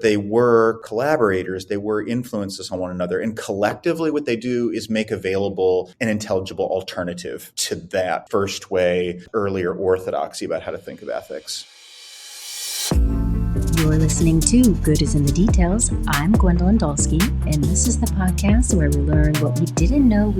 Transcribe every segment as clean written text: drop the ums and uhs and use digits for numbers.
They were collaborators. They were influences on one another. And collectively, what they do is make available an intelligible alternative to that first way, earlier orthodoxy about how to think of ethics. You're listening to Good is in the Details. I'm Gwendolyn Dolske, and this is the podcast where we learn what we didn't know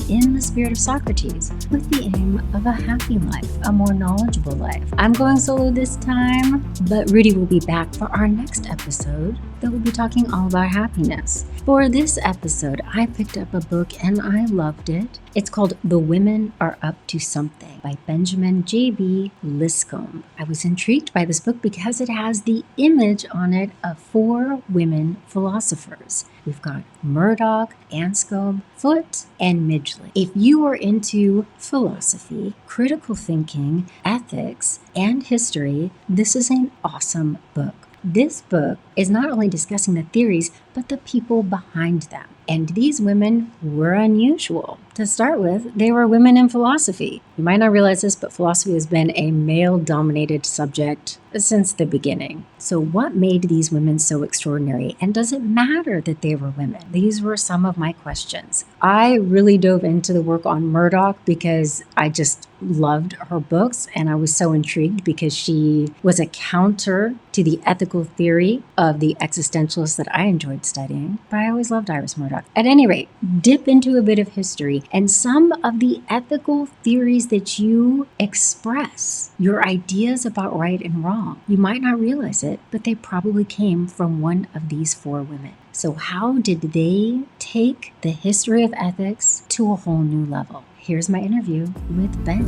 in the spirit of Socrates, with the aim of a happy life, a more knowledgeable life. I'm going solo this time, but Rudy will be back for our next episode that will be talking all about happiness. For this episode, I picked up a book and I loved it. It's called The Women Are Up to Something by Benjamin J.B. Lipscomb. I was intrigued by this book because it has the image on it of 4 women philosophers. We've got Murdoch, Anscombe, Foot, and Midgley. If you are into philosophy, critical thinking, ethics, and history, this is an awesome book. This book is not only discussing the theories, but the people behind them. And these women were unusual. To start with, they were women in philosophy. You might not realize this, but philosophy has been a male-dominated subject since the beginning. So what made these women so extraordinary? And does it matter that they were women? These were some of my questions. I really dove into the work on Murdoch because I just loved her books, and I was so intrigued because she was a counter to the ethical theory of the existentialists that I enjoyed studying. But I always loved Iris Murdoch. At any rate, dip into a bit of history and some of the ethical theories that you express, your ideas about right and wrong. You might not realize it, but they probably came from one of these 4 women. So how did they take the history of ethics to a whole new level? Here's my interview with Ben.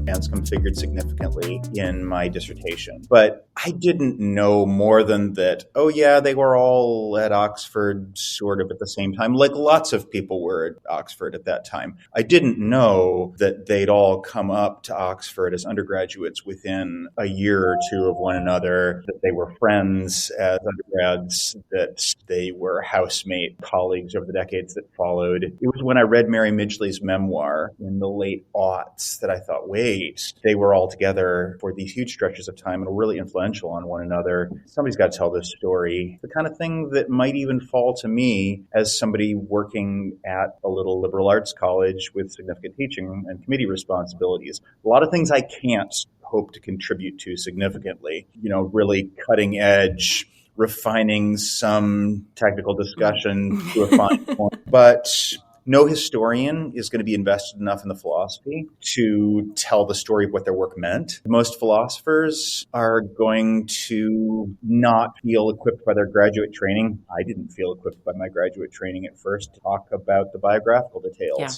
Anscombe figured significantly in my dissertation. But I didn't know more than that, oh yeah, they were all at Oxford sort of at the same time, like lots of people were at Oxford at that time. I didn't know that they'd all come up to Oxford as undergraduates within a year or 2 of one another, that they were friends as undergrads, that they were housemate colleagues over the decades that followed. It was when I read Mary Midgley's memoir in the late aughts that I thought, wait, they were all together for these huge stretches of time and were really influential on one another. Somebody's got to tell this story. The kind of thing that might even fall to me as somebody working at a little liberal arts college with significant teaching and committee responsibilities. A lot of things I can't hope to contribute to significantly, really cutting edge, refining some technical discussion to a fine point. But no historian is going to be invested enough in the philosophy to tell the story of what their work meant. Most philosophers are going to not feel equipped by their graduate training. I didn't feel equipped by my graduate training at first to talk about the biographical details. Yeah.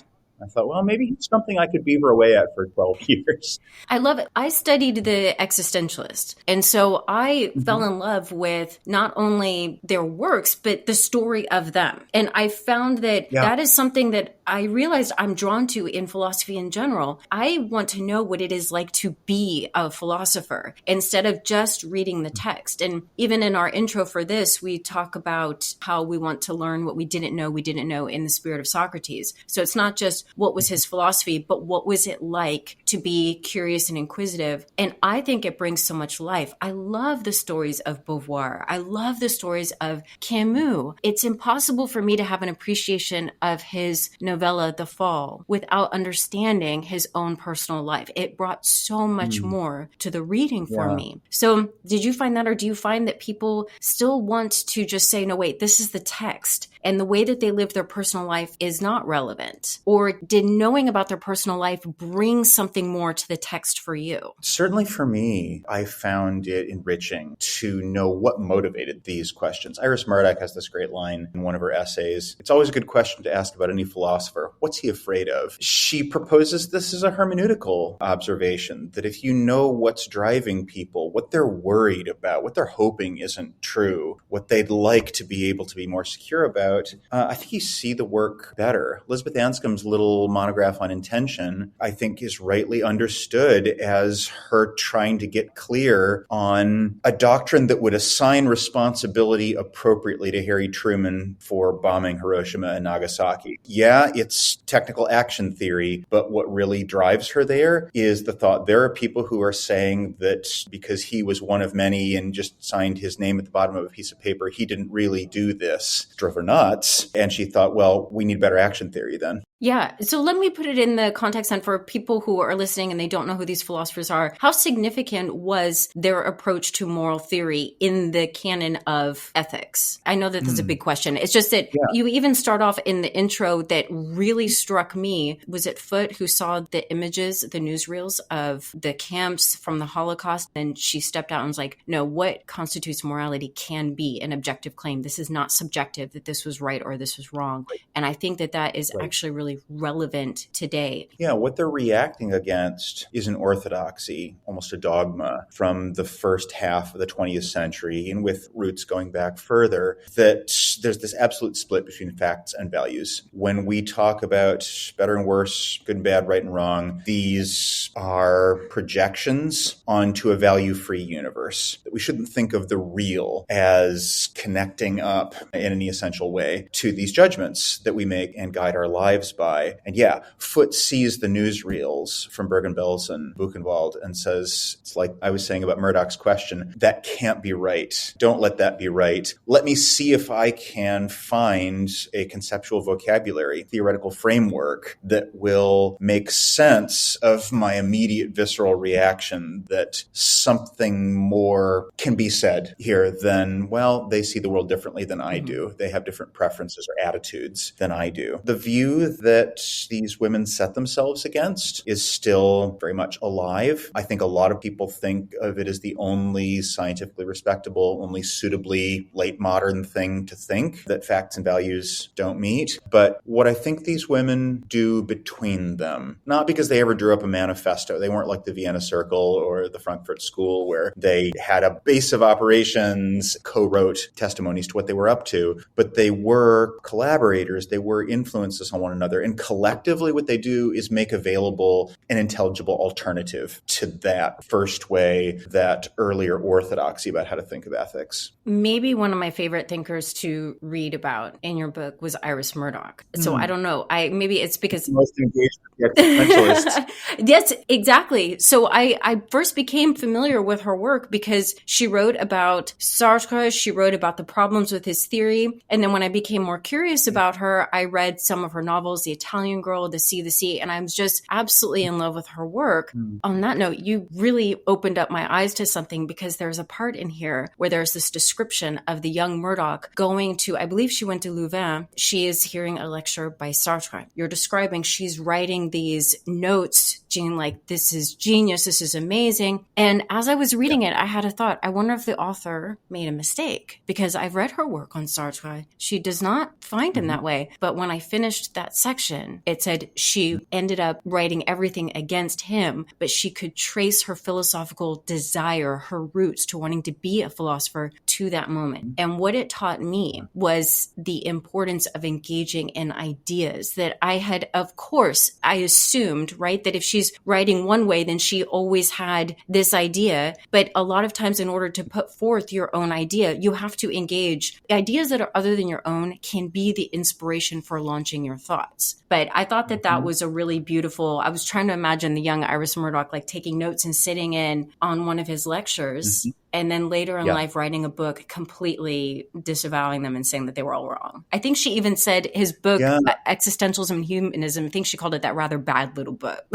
I thought, well, maybe it's something I could beaver away at for 12 years. I love it. I studied the existentialist. And so I fell in love with not only their works, but the story of them. And I found that that is something that I realized I'm drawn to in philosophy in general. I want to know what it is like to be a philosopher instead of just reading the text. And even in our intro for this, we talk about how we want to learn what we didn't know in the spirit of Socrates. So it's not just what was his philosophy, but what was it like to be curious and inquisitive? And I think it brings so much life. I love the stories of Beauvoir. I love the stories of Camus. It's impossible for me to have an appreciation of his novella, The Fall, without understanding his own personal life. It brought so much more to the reading for me. So did you find that, or do you find that people still want to just say, no, wait, this is the text, and the way that they live their personal life is not relevant? Or did knowing about their personal life bring something more to the text for you? Certainly for me, I found it enriching to know what motivated these questions. Iris Murdoch has this great line in one of her essays. It's always a good question to ask about any philosopher. What's he afraid of? She proposes this as a hermeneutical observation, that if you know what's driving people, what they're worried about, what they're hoping isn't true, what they'd like to be able to be more secure about, out, I think you see the work better. Elizabeth Anscombe's little monograph on intention, I think, is rightly understood as her trying to get clear on a doctrine that would assign responsibility appropriately to Harry Truman for bombing Hiroshima and Nagasaki. Yeah, it's technical action theory, but what really drives her there is the thought there are people who are saying that because he was one of many and just signed his name at the bottom of a piece of paper, he didn't really do this. It drove her nuts. And she thought, well, we need better action theory then. Yeah. So let me put it in the context then for people who are listening and they don't know who these philosophers are. How significant was their approach to moral theory in the canon of ethics? I know that that's a big question. It's just that you even start off in the intro that really struck me. Was it Foot who saw the images, the newsreels of the camps from the Holocaust? And she stepped out and was like, no, what constitutes morality can be an objective claim. This is not subjective, that this was right or this was wrong. And I think that that is actually really relevant today. Yeah, what they're reacting against is an orthodoxy, almost a dogma from the first half of the 20th century, and with roots going back further, that there's this absolute split between facts and values. When we talk about better and worse, good and bad, right and wrong, these are projections onto a value-free universe. That we shouldn't think of the real as connecting up in any essential way to these judgments that we make and guide our lives by. And yeah, Foot sees the newsreels from Bergen-Belsen, Buchenwald, and says, it's like I was saying about Murdoch's question, that can't be right. Don't let that be right. Let me see if I can find a conceptual vocabulary, theoretical framework that will make sense of my immediate visceral reaction that something more can be said here than, well, they see the world differently than I do. They have different preferences or attitudes than I do. The view that these women set themselves against is still very much alive. I think a lot of people think of it as the only scientifically respectable, only suitably late modern thing to think, that facts and values don't meet. But what I think these women do between them, not because they ever drew up a manifesto, they weren't like the Vienna Circle or the Frankfurt School where they had a base of operations, co-wrote testimonies to what they were up to, but they were collaborators, they were influences on one another. And collectively, what they do is make available an intelligible alternative to that first way, that earlier orthodoxy about how to think of ethics. Maybe one of my favorite thinkers to read about in your book was Iris Murdoch. So I don't know. Maybe it's because most engaged with the existentialists. Yes, exactly. So I first became familiar with her work because she wrote about Sartre. She wrote about the problems with his theory. And then when I became more curious about her, I read some of her novels, The Italian Girl, The Sea, and I was just absolutely in love with her work. On that note, you really opened up my eyes to something because there's a part in here where there's this description of the young Murdoch going to, I believe she went to Louvain. She is hearing a lecture by Sartre. You're describing she's writing these notes, Jean, like, this is genius, this is amazing. And as I was reading it, I had a thought, I wonder if the author made a mistake because I've read her work on Sartre. She does not find him that way. But when I finished that section, it said she ended up writing everything against him, but she could trace her philosophical desire, her roots to wanting to be a philosopher to that moment. And what it taught me was the importance of engaging in ideas that I had, of course, I assumed, right, that if she's writing one way, then she always had this idea. But a lot of times in order to put forth your own idea, you have to engage. Ideas that are other than your own can be the inspiration for launching your thoughts. But I thought that that was a really beautiful, I was trying to imagine the young Iris Murdoch like taking notes and sitting in on one of his lectures. And then later in life, writing a book, completely disavowing them and saying that they were all wrong. I think she even said his book, Existentialism and Humanism, I think she called it that rather bad little book.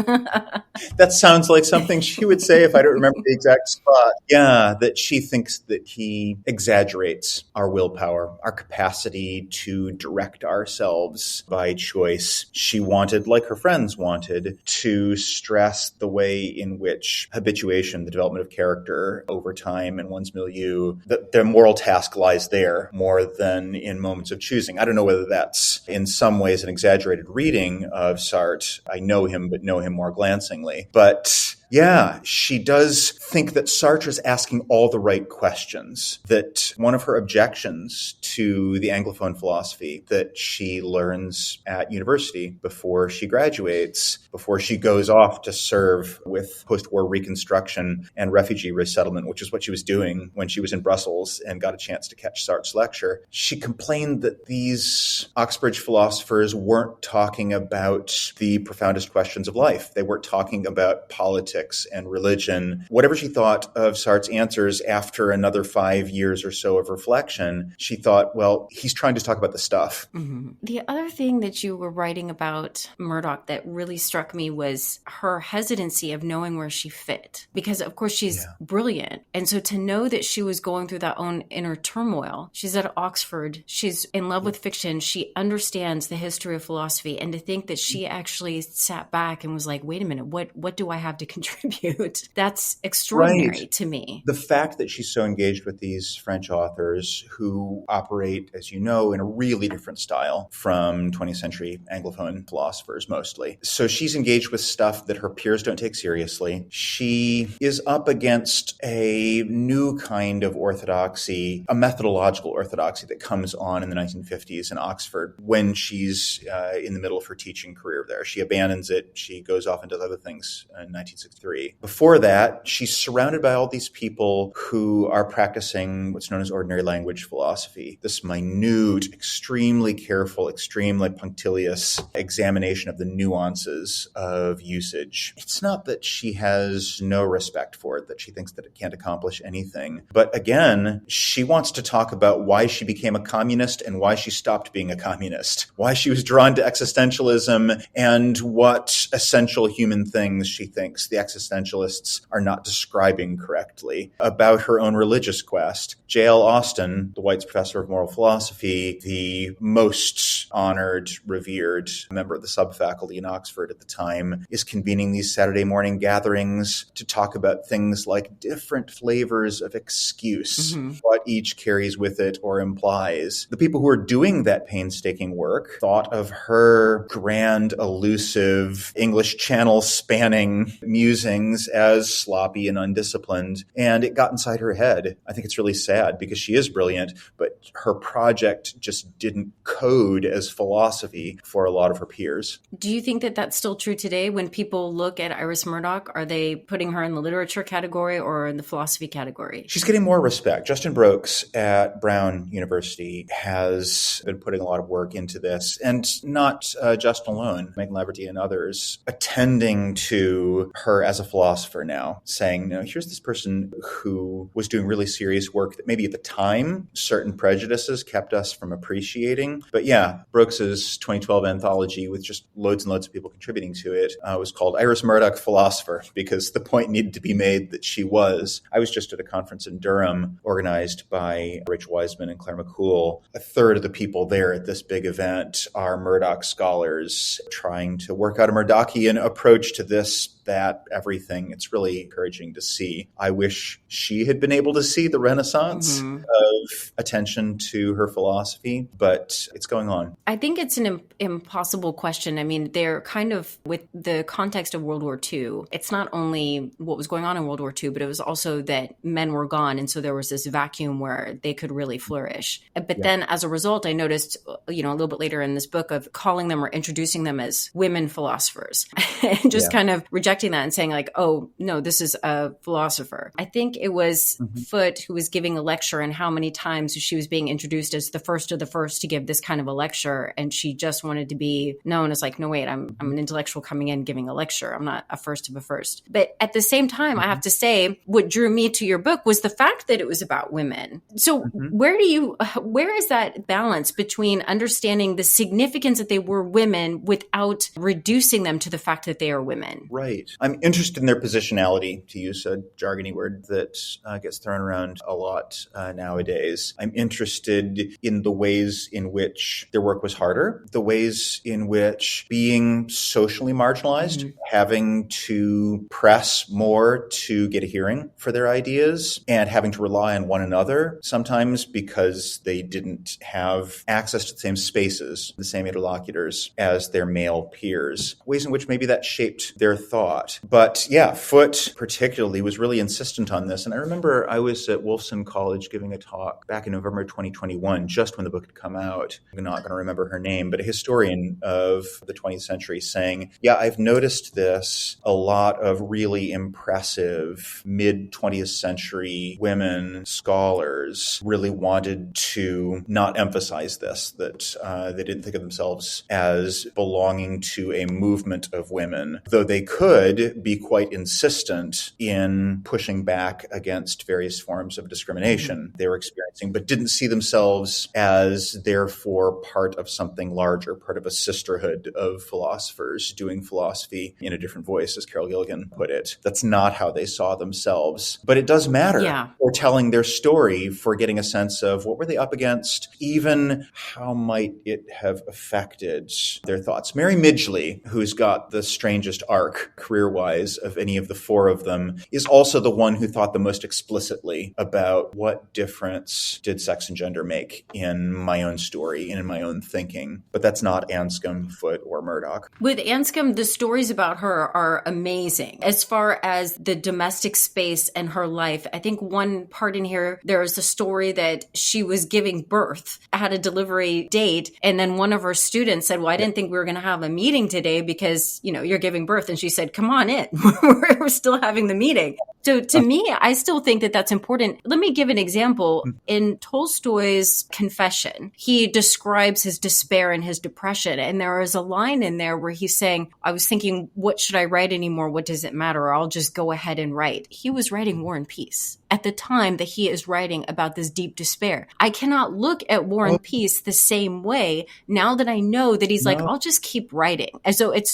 That sounds like something she would say if I don't remember the exact spot. Yeah, that she thinks that he exaggerates our willpower, our capacity to direct ourselves by choice. She wanted, like her friends wanted, to stress the way in which habituation, the development of character over time, in one's milieu, that their moral task lies there more than in moments of choosing. I don't know whether that's in some ways an exaggerated reading of Sartre. I know him, but know him more glancingly. But Yeah, she does think that Sartre is asking all the right questions, that one of her objections to the Anglophone philosophy that she learns at university before she graduates, before she goes off to serve with post-war reconstruction and refugee resettlement, which is what she was doing when she was in Brussels and got a chance to catch Sartre's lecture. She complained that these Oxbridge philosophers weren't talking about the profoundest questions of life. They weren't talking about politics and religion. Whatever she thought of Sartre's answers after another 5 years or so of reflection, she thought, well, he's trying to talk about the stuff. Mm-hmm. The other thing that you were writing about Murdoch that really struck me was her hesitancy of knowing where she fit. Because, of course, she's brilliant. And so to know that she was going through that own inner turmoil, she's at Oxford, she's in love with fiction, she understands the history of philosophy, and to think that she actually sat back and was like, wait a minute, what do I have to contribute? That's extraordinary to me. The fact that she's so engaged with these French authors who operate, as you know, in a really different style from 20th century Anglophone philosophers mostly. So she's engaged with stuff that her peers don't take seriously. She is up against a new kind of orthodoxy, a methodological orthodoxy that comes on in the 1950s in Oxford when she's in the middle of her teaching career there. She abandons it. She goes off and does other things in 1963. Before that, she's surrounded by all these people who are practicing what's known as ordinary language philosophy, this minute, extremely careful, extremely punctilious examination of the nuances of usage. It's not that she has no respect for it, that she thinks that it can't accomplish anything. But again, she wants to talk about why she became a communist and why she stopped being a communist, why she was drawn to existentialism and what essential human things she thinks the existentialists are not describing correctly, about her own religious quest. J.L. Austin, the White's professor of moral philosophy, the most honored, revered member of the subfaculty in Oxford at the time, is convening these Saturday morning gatherings to talk about things like different flavors of excuse, what each carries with it or implies. The people who are doing that painstaking work thought of her grand, elusive, English Channel spanning musings as sloppy and undisciplined, and it got inside her head. I think it's really sad because she is brilliant, but her project just didn't code as philosophy for a lot of her peers. Do you think that that's still true today? When people look at Iris Murdoch, are they putting her in the literature category or in the philosophy category? She's getting more respect. Justin Brooks at Brown University has been putting a lot of work into this, and not Justin alone, Megan Laverty and others, attending to her as a philosopher now, saying, no, here's this person who was doing really serious work that maybe at the time certain prejudices kept us from appreciating. But yeah, Brooks's 2012 anthology with just loads and loads of people contributing to it was called Iris Murdoch Philosopher, because the point needed to be made that she was. I was just at a conference in Durham organized by Rachel Wiseman and Claire McCool. A third of the people there at this big event are Murdoch scholars trying to work out a Murdochian approach to this, that, everything. It's really encouraging to see. I wish she had been able to see the renaissance of attention to her philosophy, but it's going on. I think it's an impossible question. I mean, they're kind of, with the context of World War II, it's not only what was going on in World War II, but it was also that men were gone. And so there was this vacuum where they could really flourish. But then as a result, I noticed, a little bit later in this book, of calling them or introducing them as women philosophers and just kind of rejecting that and saying like, oh, no, this is a philosopher. I think it was Foot who was giving a lecture, and how many times she was being introduced as the first of the first to give this kind of a lecture. And she just wanted to be known as like, no, wait, I'm an intellectual coming in giving a lecture. I'm not a first of a first. But at the same time, I have to say what drew me to your book was the fact that it was about women. So where is that balance between understanding the significance that they were women without reducing them to the fact that they are women? Right. I'm interested in their positionality, to use a jargony word that gets thrown around a lot nowadays. I'm interested in the ways in which their work was harder, the ways in which being socially marginalized, having to press more to get a hearing for their ideas, and having to rely on one another, sometimes because they didn't have access to the same spaces, the same interlocutors as their male peers. Ways in which maybe that shaped their thought. thought. But yeah, Foot particularly was really insistent on this. And I remember I was at Wolfson College giving a talk back in November 2021, just when the book had come out. I'm not going to remember her name, but a historian of the 20th century saying, yeah, I've noticed this. A lot of really impressive mid-20th century women scholars really wanted to not emphasize this, that they didn't think of themselves as belonging to a movement of women, though they could be quite insistent in pushing back against various forms of discrimination they were experiencing, but didn't see themselves as therefore part of something larger, part of a sisterhood of philosophers doing philosophy in a different voice, as Carol Gilligan put it. That's not how they saw themselves. But it does matter for telling their story, for getting a sense of what were they up against, even how might it have affected their thoughts. Mary Midgley, who's got the strangest arc career-wise of any of the four of them, is also the one who thought the most explicitly about what difference did sex and gender make in my own story and in my own thinking. But that's not Anscombe, Foot, or Murdoch. With Anscombe, the stories about her are amazing. As far as the domestic space and her life, I think one part in here, there is a story that she was giving birth, had a delivery date, and then one of her students said, well, I didn't think we were going to have a meeting today because, you're giving birth. And she said, come on in. We're still having the meeting. So to me, I still think that that's important. Let me give an example. In Tolstoy's Confession, he describes his despair and his depression. And there is a line in there where he's saying, I was thinking, what should I write anymore? What does it matter? I'll just go ahead and write. He was writing War and Peace at the time that he is writing about this deep despair. I cannot look at War and Peace the same way now that I know that he's like, I'll just keep writing. And so it's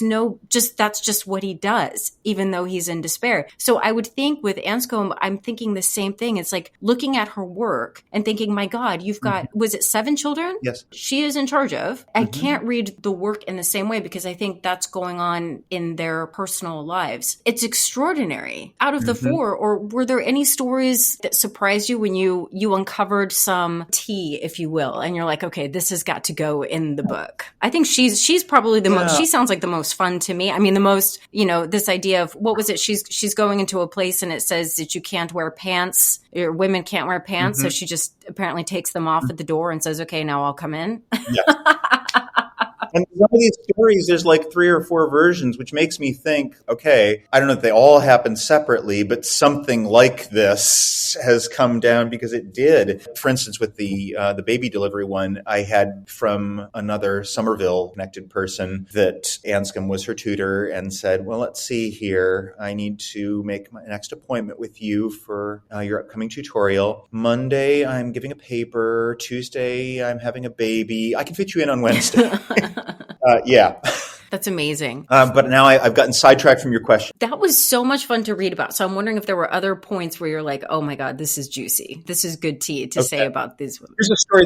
that's just what he does, even though he's in despair. So I would think with Anscombe, I'm thinking the same thing. It's like looking at her work and thinking, my God, you've got, was it 7 children? Yes. She is in charge of. I can't read the work in the same way because I think that's going on in their personal lives. It's extraordinary. Out of the 4, or were there any stories that surprised you when you uncovered some tea, if you will, and you're like, okay, this has got to go in the book? I think she's probably the most, she sounds like the most fun to me. I mean, the most, this idea of, what was it? She's going into a place and it says that you can't wear pants, or women can't wear pants. So she just apparently takes them off at the door and says, okay, now I'll come in. Yes. And some of these stories, there's like 3 or 4 versions, which makes me think, okay, I don't know if they all happen separately, but something like this has come down because it did. For instance, with the baby delivery one, I had from another Somerville connected person that Anscombe was her tutor and said, well, let's see here. I need to make my next appointment with you for your upcoming tutorial. Monday, I'm giving a paper. Tuesday, I'm having a baby. I can fit you in on Wednesday. Yeah. That's amazing. But now I've gotten sidetracked from your question. That was so much fun to read about. So I'm wondering if there were other points where you're like, oh my God, this is juicy. This is good tea to say about these women. There's a story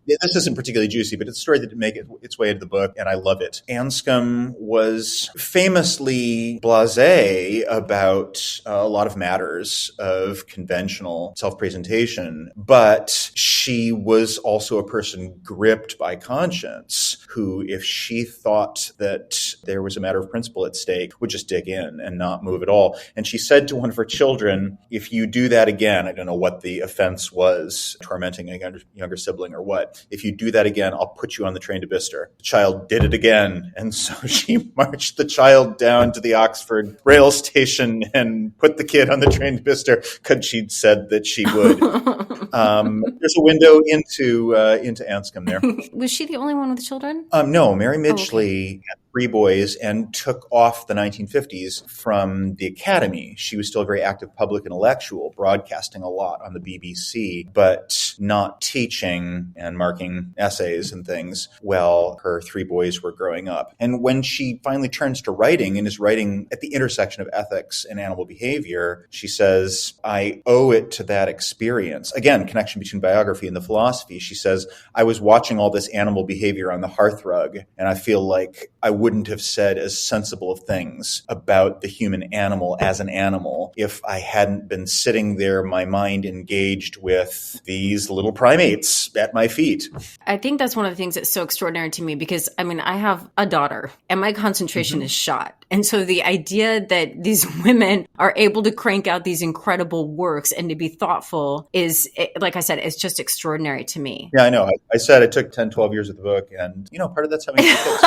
this isn't particularly juicy, but it's a story that didn't make its way into the book, and I love it. Anscombe was famously blasé about a lot of matters of conventional self-presentation, but she was also a person gripped by conscience who, if she thought that there was a matter of principle at stake, would just dig in and not move at all. And she said to one of her children, if you do that again, I don't know what the offense was, tormenting a younger sibling or what, if you do that again, I'll put you on the train to Bicester. The child did it again. And so she marched the child down to the Oxford rail station and put the kid on the train to Bicester because she'd said that she would. There's a window into Anscombe there. Was she the only one with children? No, Mary Midgley had 3 boys and took off the 1950s from the academy. She was still a very active public intellectual, broadcasting a lot on the BBC, but not teaching and marking essays and things while her 3 boys were growing up. And when she finally turns to writing and is writing at the intersection of ethics and animal behavior, she says, I owe it to that experience. Again, connection between biography and the philosophy. She says, I was watching all this animal behavior on the hearthrug, and I feel like I wouldn't have said as sensible of things about the human animal as an animal if I hadn't been sitting there, my mind engaged with these these little primates at my feet. I think that's one of the things that's so extraordinary to me because, I mean, I have a daughter and my concentration is shot. And so the idea that these women are able to crank out these incredible works and to be thoughtful is, like I said, it's just extraordinary to me. Yeah, I know. I said it took 10, 12 years of the book. And, part of that's having kids.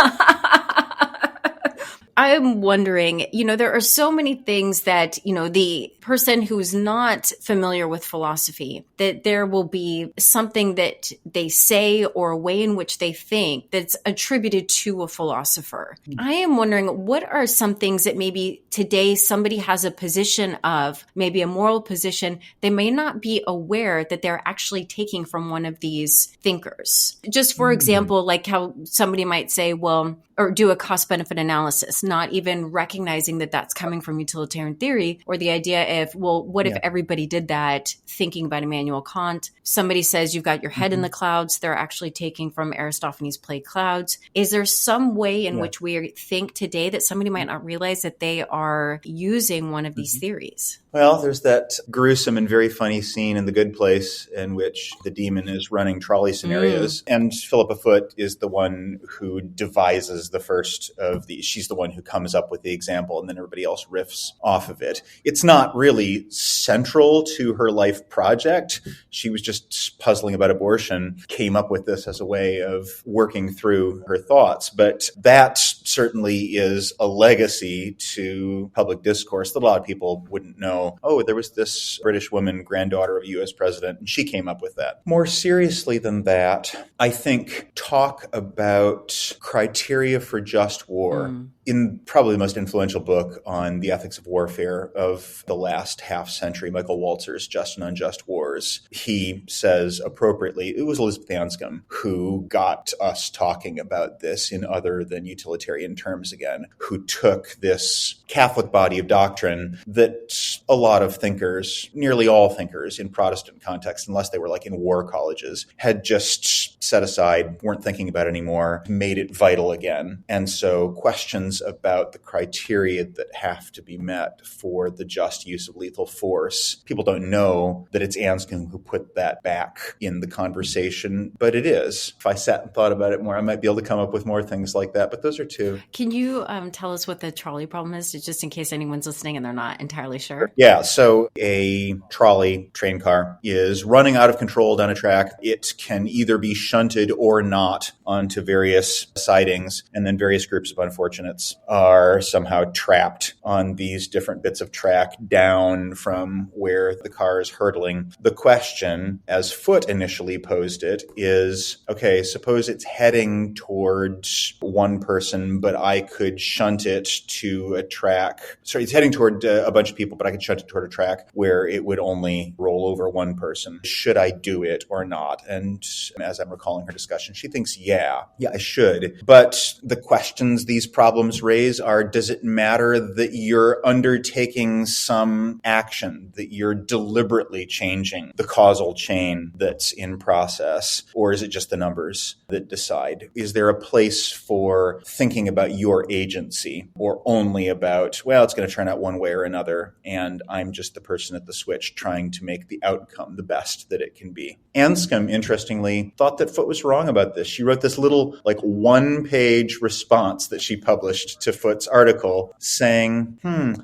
I'm wondering, there are so many things that, the person who's not familiar with philosophy, that there will be something that they say or a way in which they think that's attributed to a philosopher. I am wondering, what are some things that maybe today somebody has a position of, maybe a moral position, they may not be aware that they're actually taking from one of these thinkers. Just for example, like how somebody might say, well, or do a cost-benefit analysis, not even recognizing that that's coming from utilitarian theory, or the idea of, well, what if everybody did that, thinking about Immanuel Kant? Somebody says you've got your head in the clouds. They're actually taking from Aristophanes' play Clouds. Is there some way in which we think today that somebody might not realize that they are using one of these theories? Well, there's that gruesome and very funny scene in The Good Place in which the demon is running trolley scenarios. And Philippa Foot is the one who devises the first of these. She's the one who comes up with the example, and then everybody else riffs off of it. It's not really central to her life project. She was just puzzling about abortion, came up with this as a way of working through her thoughts. But that certainly is a legacy to public discourse that a lot of people wouldn't know. Oh, there was this British woman, granddaughter of a U.S. president, and she came up with that. More seriously than that, I think talk about criteria for just war. In probably the most influential book on the ethics of warfare of the last half century, Michael Walzer's Just and Unjust Wars, he says appropriately, it was Elizabeth Anscombe who got us talking about this in other than utilitarian terms again, who took this Catholic body of doctrine that a lot of thinkers, nearly all thinkers in Protestant context, unless they were like in war colleges, had just set aside, weren't thinking about anymore, made it vital again. And so questions about the criteria that have to be met for the just use of lethal force. People don't know that it's Anscombe who put that back in the conversation, but it is. If I sat and thought about it more, I might be able to come up with more things like that, but those are two. Can you tell us what the trolley problem is, just in case anyone's listening and they're not entirely sure? Yeah, so a trolley train car is running out of control down a track. It can either be shunted or not onto various sidings, and then various groups of unfortunates are somehow trapped on these different bits of track down from where the car is hurtling. The question, as Foot initially posed it, is, okay, suppose it's heading towards one person, but I could shunt it to a track. Sorry, it's heading toward a bunch of people, but I could shunt it toward a track where it would only roll over one person. Should I do it or not? And as I'm recalling her discussion, she thinks, yeah, I should. But the questions these problems raise are, does it matter that you're undertaking some action, that you're deliberately changing the causal chain that's in process? Or is it just the numbers that decide? Is there a place for thinking about your agency, or only about, well, it's going to turn out one way or another, and I'm just the person at the switch trying to make the outcome the best that it can be? Anscombe, interestingly, thought that Foot was wrong about this. She wrote this little, one-page response that she published to Foot's article saying,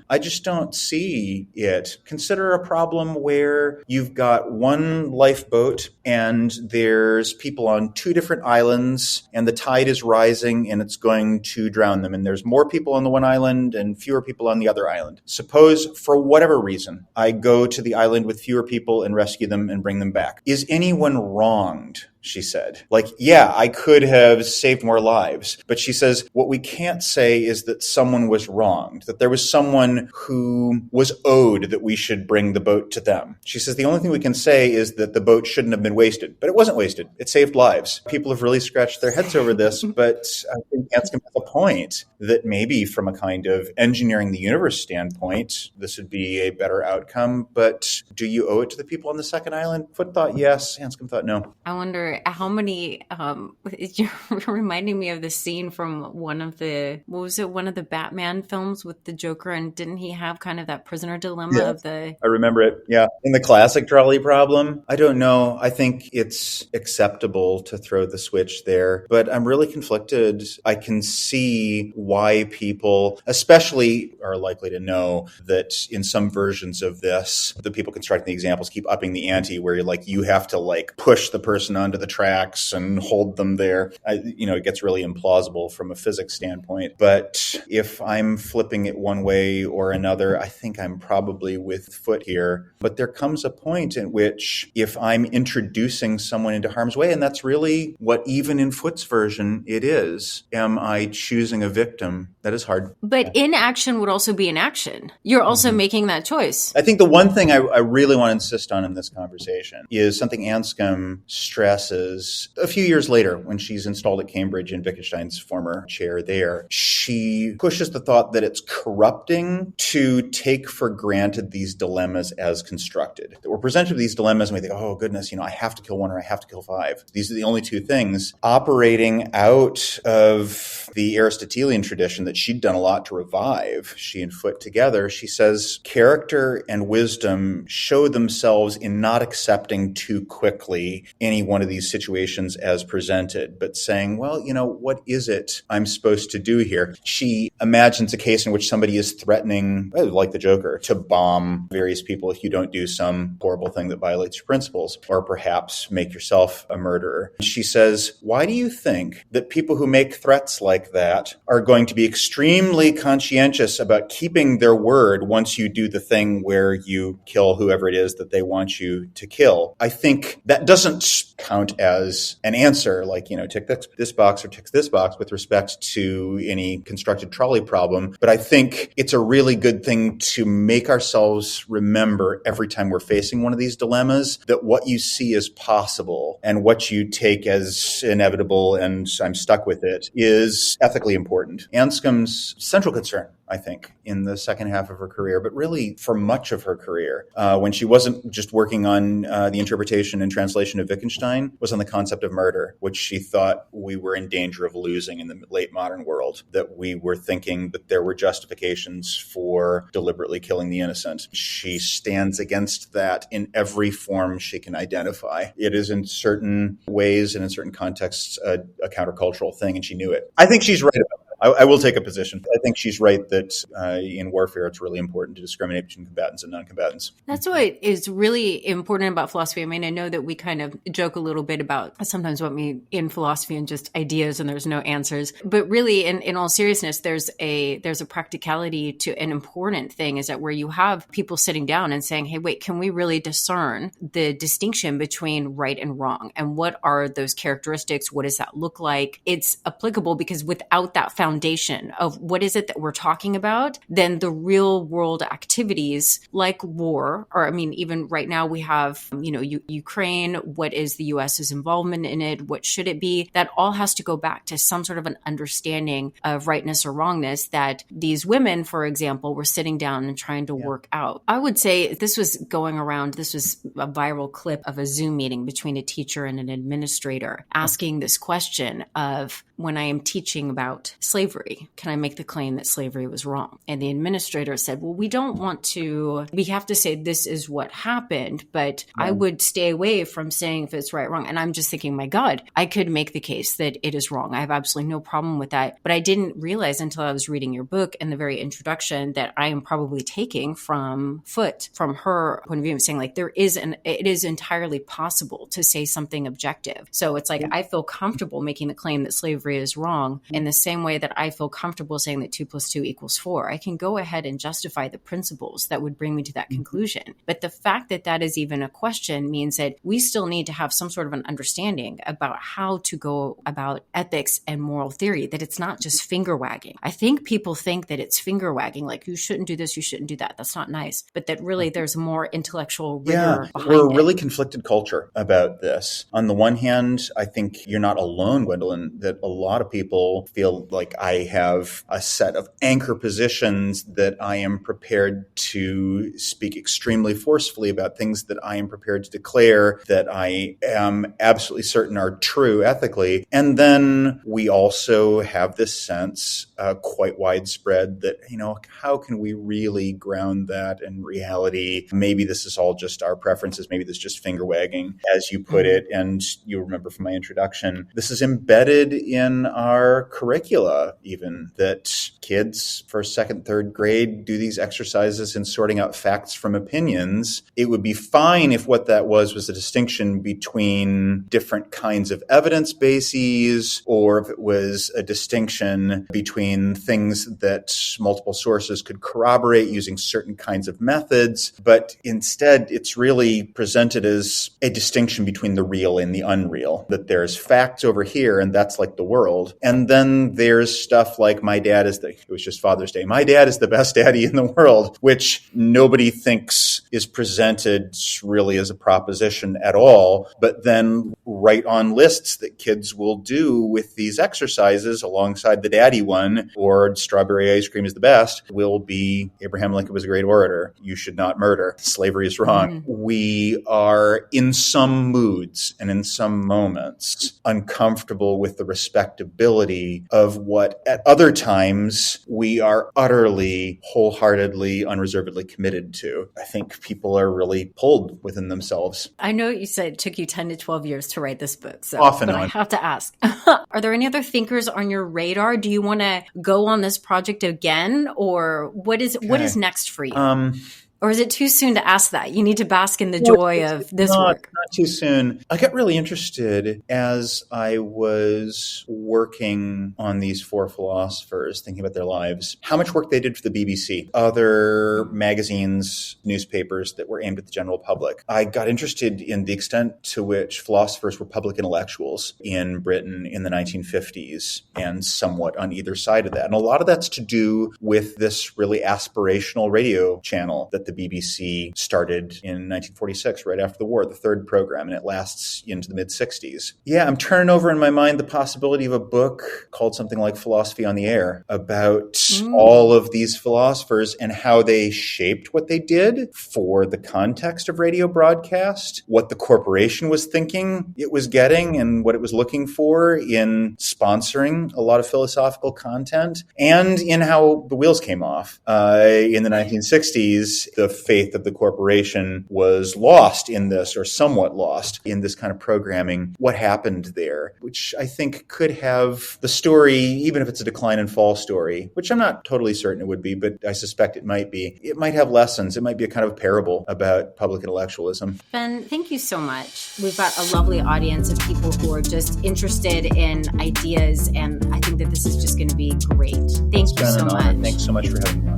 I just don't see it. Consider a problem where you've got one lifeboat and there's people on two different islands and the tide is rising and it's going to drown them. And there's more people on the one island and fewer people on the other island. Suppose, for whatever reason, I go to the island with fewer people and rescue them and bring them back. Is anyone wronged? She said. Yeah, I could have saved more lives. But she says, what we can't say is that someone was wronged, that there was someone who was owed that we should bring the boat to them. She says, the only thing we can say is that the boat shouldn't have been wasted. But it wasn't wasted. It saved lives. People have really scratched their heads over this, but I think Anscombe has a point that maybe from a kind of engineering the universe standpoint, this would be a better outcome. But do you owe it to the people on the second island? Foot thought yes. Anscombe thought no. I wonder wonder how many, you're reminding me of the scene from one of the Batman films with the Joker, and didn't he have kind of that prisoner dilemma of the... I remember it. Yeah. In the classic trolley problem, I don't know. I think it's acceptable to throw the switch there, but I'm really conflicted. I can see why people, especially, are likely to know that in some versions of this, the people constructing the examples keep upping the ante, where you have to push the person onto the tracks and hold them there. It gets really implausible from a physics standpoint. But if I'm flipping it one way or another, I think I'm probably with Foot here. But there comes a point in which if I'm introducing someone into harm's way, and that's really what even in Foot's version it is, am I choosing a victim? That is hard. But inaction would also be inaction. You're also making that choice. I think the one thing I really want to insist on in this conversation is something Anscombe stresses a few years later when she's installed at Cambridge in Wittgenstein's former chair there. She pushes the thought that it's corrupting to take for granted these dilemmas as constructed. That we're presented with these dilemmas and we think, oh goodness, I have to kill one or I have to kill five. These are the only two things. Operating out of the Aristotelian tradition that she'd done a lot to revive, she and Foot together, she says character and wisdom show themselves in not accepting too quickly any one of these situations as presented, but saying, well, what is it I'm supposed to do here? She imagines a case in which somebody is threatening, like the Joker, to bomb various people if you don't do some horrible thing that violates your principles, or perhaps make yourself a murderer. She says, why do you think that people who make threats like that are going to be extremely conscientious about keeping their word once you do the thing where you kill whoever it is that they want you to kill? I think that doesn't count as an answer, tick this box or tick this box with respect to any constructed trolley problem. But I think it's a really good thing to make ourselves remember every time we're facing one of these dilemmas that what you see as possible and what you take as inevitable and I'm stuck with it is ethically important. Anscombe's central concern, I think, in the second half of her career, but really for much of her career, when she wasn't just working on the interpretation and translation of Wittgenstein, was on the concept of murder, which she thought we were in danger of losing in the late modern world, that we were thinking that there were justifications for deliberately killing the innocent. She stands against that in every form she can identify. It is in certain ways and in certain contexts a countercultural thing, and she knew it. I think she's right about that. I will take a position. I think she's right that in warfare, it's really important to discriminate between combatants and non-combatants. That's what is really important about philosophy. I mean, I know that we kind of joke a little bit about sometimes what we in philosophy and just ideas and there's no answers. But really, in all seriousness, there's a practicality to an important thing is that where you have people sitting down and saying, hey, wait, can we really discern the distinction between right and wrong? And what are those characteristics? What does that look like? It's applicable because without that foundation of what is it that we're talking about, then the real world activities like war, or I mean, even right now we have, Ukraine, what is the US's involvement in it? What should it be? That all has to go back to some sort of an understanding of rightness or wrongness that these women, for example, were sitting down and trying to work out. I would say this was going around, this was a viral clip of a Zoom meeting between a teacher and an administrator asking this question of, when I am teaching about slavery, can I make the claim that slavery was wrong? And the administrator said, well, we have to say this is what happened, but I would stay away from saying if it's right or wrong. And I'm just thinking, my God, I could make the case that it is wrong. I have absolutely no problem with that. But I didn't realize until I was reading your book and the very introduction that I am probably taking from Foot, from her point of view, saying it is entirely possible to say something objective. So it's like, I feel comfortable making the claim that slavery is wrong in the same way that I feel comfortable saying that 2 + 2 = 4. I can go ahead and justify the principles that would bring me to that conclusion. But the fact that that is even a question means that we still need to have some sort of an understanding about how to go about ethics and moral theory, that it's not just finger wagging. I think people think that it's finger wagging, like you shouldn't do this, you shouldn't do that. That's not nice. But that really there's more intellectual rigor behind we're a it. really conflicted culture about this. On the one hand, I think you're not alone, Gwendolyn, that a lot of people feel like I have a set of anchor positions that I am prepared to speak extremely forcefully about, things that I am prepared to declare that I am absolutely certain are true ethically. And then we also have this sense, quite widespread, that, how can we really ground that in reality? Maybe this is all just our preferences. Maybe this is just finger wagging, as you put it. And you remember from my introduction, this is embedded in our curricula, even, that kids first, second, third grade do these exercises in sorting out facts from opinions. It would be fine if what that was a distinction between different kinds of evidence bases, or if it was a distinction between things that multiple sources could corroborate using certain kinds of methods. But instead, it's really presented as a distinction between the real and the unreal, that there's facts over here, and that's like the world. And then there's stuff like it was just Father's Day, my dad is the best daddy in the world, which nobody thinks is presented really as a proposition at all, but then write on lists that kids will do with these exercises alongside the daddy one, or strawberry ice cream is the best, will be Abraham Lincoln was a great orator, you should not murder, slavery is wrong. We are in some moods and in some moments uncomfortable with the respectability of what at other times we are utterly, wholeheartedly, unreservedly committed to. I think people are really pulled within themselves. I know you said it took you 10 to 12 years to write this book, but I have to ask, are there any other thinkers on your radar? Do you want to go on this project again, or what is next for you? Or is it too soon to ask that? You need to bask in the joy of this work. Not too soon. I got really interested as I was working on these four philosophers, thinking about their lives, how much work they did for the BBC, other magazines, newspapers that were aimed at the general public. I got interested in the extent to which philosophers were public intellectuals in Britain in the 1950s, and somewhat on either side of that. And a lot of that's to do with this really aspirational radio channel that the BBC started in 1946, right after the war, the third program, and it lasts into the mid-60s. Yeah, I'm turning over in my mind the possibility of a book called something like Philosophy on the Air about all of these philosophers and how they shaped what they did for the context of radio broadcast, what the corporation was thinking it was getting and what it was looking for in sponsoring a lot of philosophical content, and in how the wheels came off. In the 1960s, the faith of the corporation was lost in this, or somewhat lost in this kind of programming. What happened there, which I think could have the story, even if it's a decline and fall story, which I'm not totally certain it would be, but I suspect it might be. It might have lessons. It might be a kind of parable about public intellectualism. Ben, thank you so much. We've got a lovely audience of people who are just interested in ideas, and I think that this is just going to be great. Thank you so much. Thanks so much for having me on.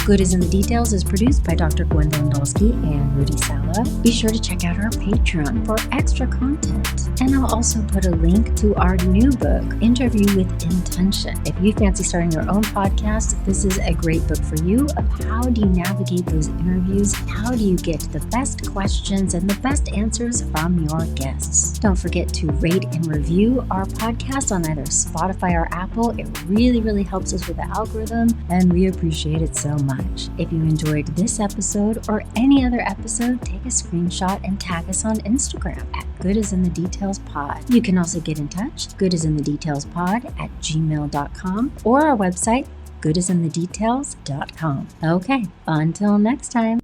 Good is in the Details is produced by Dr. Gwendolyn Dolske and Rudy Sala. Be sure to check out our Patreon for extra content. And I'll also put a link to our new book, Interview with Intention. If you fancy starting your own podcast, this is a great book for you of how do you navigate those interviews, how do you get the best questions and the best answers from your guests. Don't forget to rate and review our podcast on either Spotify or Apple. It really, really helps us with the algorithm, and we appreciate it so much. If you enjoyed this episode or any other episode, take a screenshot and tag us on Instagram at goodisinthedetailspod. You can also get in touch, goodisinthedetailspod@gmail.com, or our website, goodisinthedetails.com. Okay, until next time.